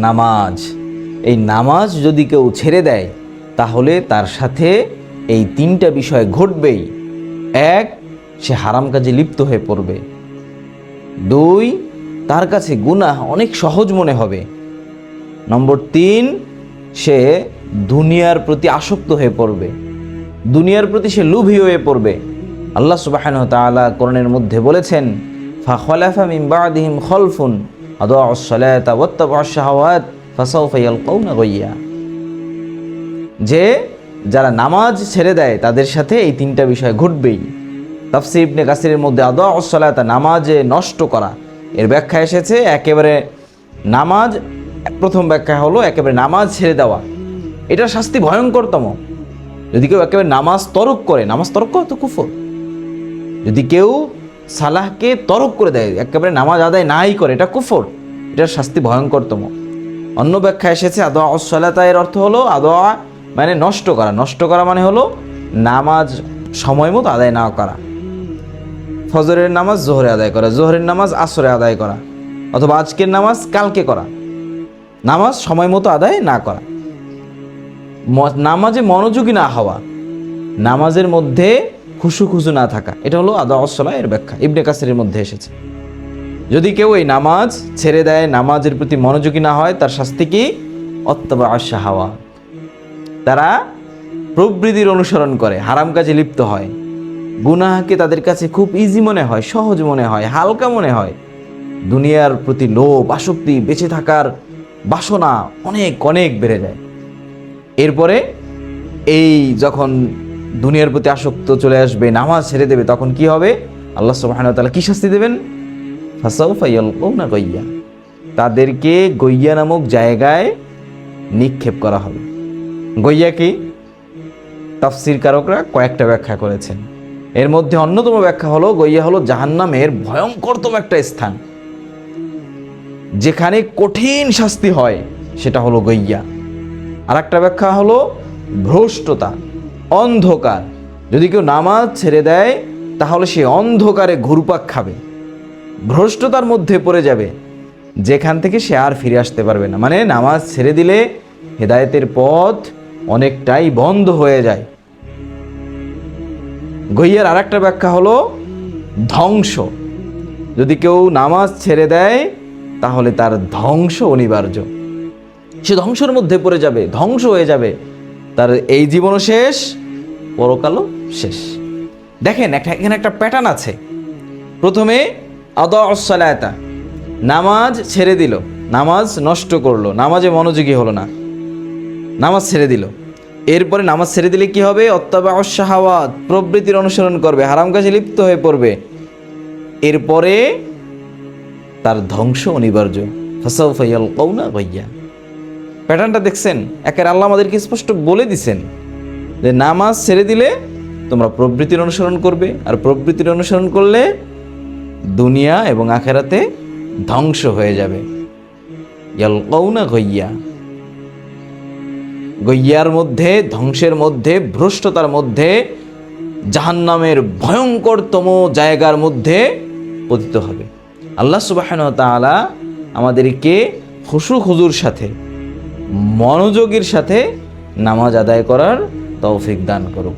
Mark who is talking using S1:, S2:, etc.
S1: নামাজ, এই নামাজ যদি কেউ ছেড়ে দেয় তাহলে তার সাথে এই তিনটা বিষয় ঘটবেই। এক, সে হারাম কাজে লিপ্ত হয়ে পড়বে। দুই, তার কাছে গুনাহ অনেক সহজ মনে হবে। নম্বর তিন, সে দুনিয়ার প্রতি আসক্ত হয়ে পড়বে, দুনিয়ার প্রতি সে লোভী হয়ে পড়বে। আল্লাহ সুবহানাহু ওয়া তাআলা কোরআনের মধ্যে বলেছেন, ফাখলাফা মিন বা'দিহিম খলফুন আদাউস সালাতা ওয়াত্তাবাউশ শাহাওয়াত ফাসাউফা ইয়ালকাউনা গাইয়্যা। যে যারা নামাজ ছেড়ে দেয় তাদের সাথে এই তিনটা বিষয় ঘটবেই। তাফসীর ইবনে কাসিরের মধ্যে আদাউস সালাতা, নামাজে নষ্ট করা, এর ব্যাখ্যা এসেছে একেবারে নামাজ, প্রথম ব্যাখ্যা হলো একেবারে নামাজ ছেড়ে দেওয়া। এটার শাস্তি ভয়ঙ্করতম। যদি কেউ একেবারে নামাজ তরক করে, নামাজ তরক করা তো কুফর। যদি কেউ সালাহকে তরক করে দেয়, একেবারে নামাজ আদায় নাই করে, এটা কুফর, এটার শাস্তি ভয়ঙ্করতম। অন্য ব্যাখ্যা এসেছে আদাউস সালাতা, এর অর্থ হলো আদা মানে নষ্ট করা, নষ্ট করা মানে হলো নামাজ সময় মতো আদায় না করা। ফজরের নামাজ জোহরে আদায় করা, জোহরের নামাজ আসরে আদায় করা, অথবা আজকের নামাজ কালকে করা, নামাজ সময় মতো আদায় না করা। নামাজে মনোযোগী না হওয়া, নামাজের মধ্যে খুশু না থাকা, এটা হলো আদাউস সালাহ এর ব্যাখ্যা, ইবনে কাসিরের মধ্যে এসেছে। যদি কেউ এই নামাজ ছেড়ে দেয়, নামাজের প্রতি মনোযোগী না হয়, তার শাস্তি কি? অত্তাবাউশ শাহাওয়াত, তারা প্রবৃত্তির অনুসরণ করে, হারাম কাজে লিপ্ত হয়, গুনাহকে তাদের কাছে খুব ইজি মনে হয়, সহজ মনে হয়, হালকা মনে হয়। দুনিয়ার প্রতি লোভ, আসক্তি, বেঁচে থাকার বাসনা অনেক অনেক বেড়ে যায়। এরপরে এই যখন দুনিয়ার প্রতি আসক্ত চলে আসবে, নামাজ ছেড়ে দেবে, তখন কি হবে? আল্লাহ সুবহানাহু ওয়া তাআলা কি শাস্তি দেবেন? ফাসাউফা ইয়ালকাউনা গাইয়্যা, তাদেরকে গইয়া নামক জায়গায় নিক্ষেপ করা হবে। গইয়া কি? তাফসীরকারকরা কয়েকটা ব্যাখ্যা করেছেন। এর মধ্যে অন্যতম ব্যাখ্যা হলো, গইয়া হলো জাহান্নামের ভয়ঙ্করতম একটা স্থান, যেখানে কঠিন শাস্তি হয়, সেটা হলো গইয়া। আর একটা ব্যাখ্যা হলো ভ্রষ্টতা, অন্ধকার। যদি কেউ নামাজ ছেড়ে দেয় তাহলে সে অন্ধকারে ঘুরপাক খাবে, ভ্রষ্টতার মধ্যে পড়ে যাবে, যেখান থেকে সে আর ফিরে আসতে পারবে না। মানে নামাজ ছেড়ে দিলে হেদায়েতের পথ অনেকটাই বন্ধ হয়ে যায়। গইয়ার আর একটা ব্যাখ্যা হলো ধ্বংস। যদি কেউ নামাজ ছেড়ে দেয় তাহলে তার ধ্বংস অনিবার্য, সে ধ্বংসের মধ্যে পড়ে যাবে, ধ্বংস হয়ে যাবে, তার এই জীবনও শেষ, পরকালও শেষ। দেখেন এখানে একটা প্যাটার্ন আছে। প্রথমে আদাউস সালাতা, নামাজ ছেড়ে দিল, নামাজ নষ্ট করলো, নামাজে মনোযোগী হলো না, নামাজ ছেড়ে দিল। এরপরে নামাজ ছেড়ে দিলে কি হবে? অত্তাবাউশ শাহাওয়াত, প্রবৃত্তির অনুসরণ করবে, হারাম কাজে লিপ্ত হয়ে পড়বে। এরপরে তার ধ্বংস অনিবার্য, ফাসাউফা ইয়ালকাউনা গাইয়্যা। প্যাটার্নটা দেখছেন? একের আল্লাহ আমাদেরকে স্পষ্ট বলে দিছেন যে নামাজ ছেড়ে দিলে তোমরা প্রবৃত্তির অনুসরণ করবে, আর প্রবৃত্তির অনুসরণ করলে দুনিয়া এবং আখেরাতে ধ্বংস হয়ে যাবে। ইয়ালকাউনা গাইয়্যা, গইয়ার মধ্যে, ধ্বংসের মধ্যে, ভ্রষ্টতার মধ্যে, জাহান্নামের ভয়ঙ্করতম জায়গার মধ্যে পতিত হবে। আল্লাহ সুবহানাহু ওয়া তাআলা আমাদেরকে খুজুর সাথে, মনোযোগের সাথে নামাজ আদায় করার তৌফিক দান করুক।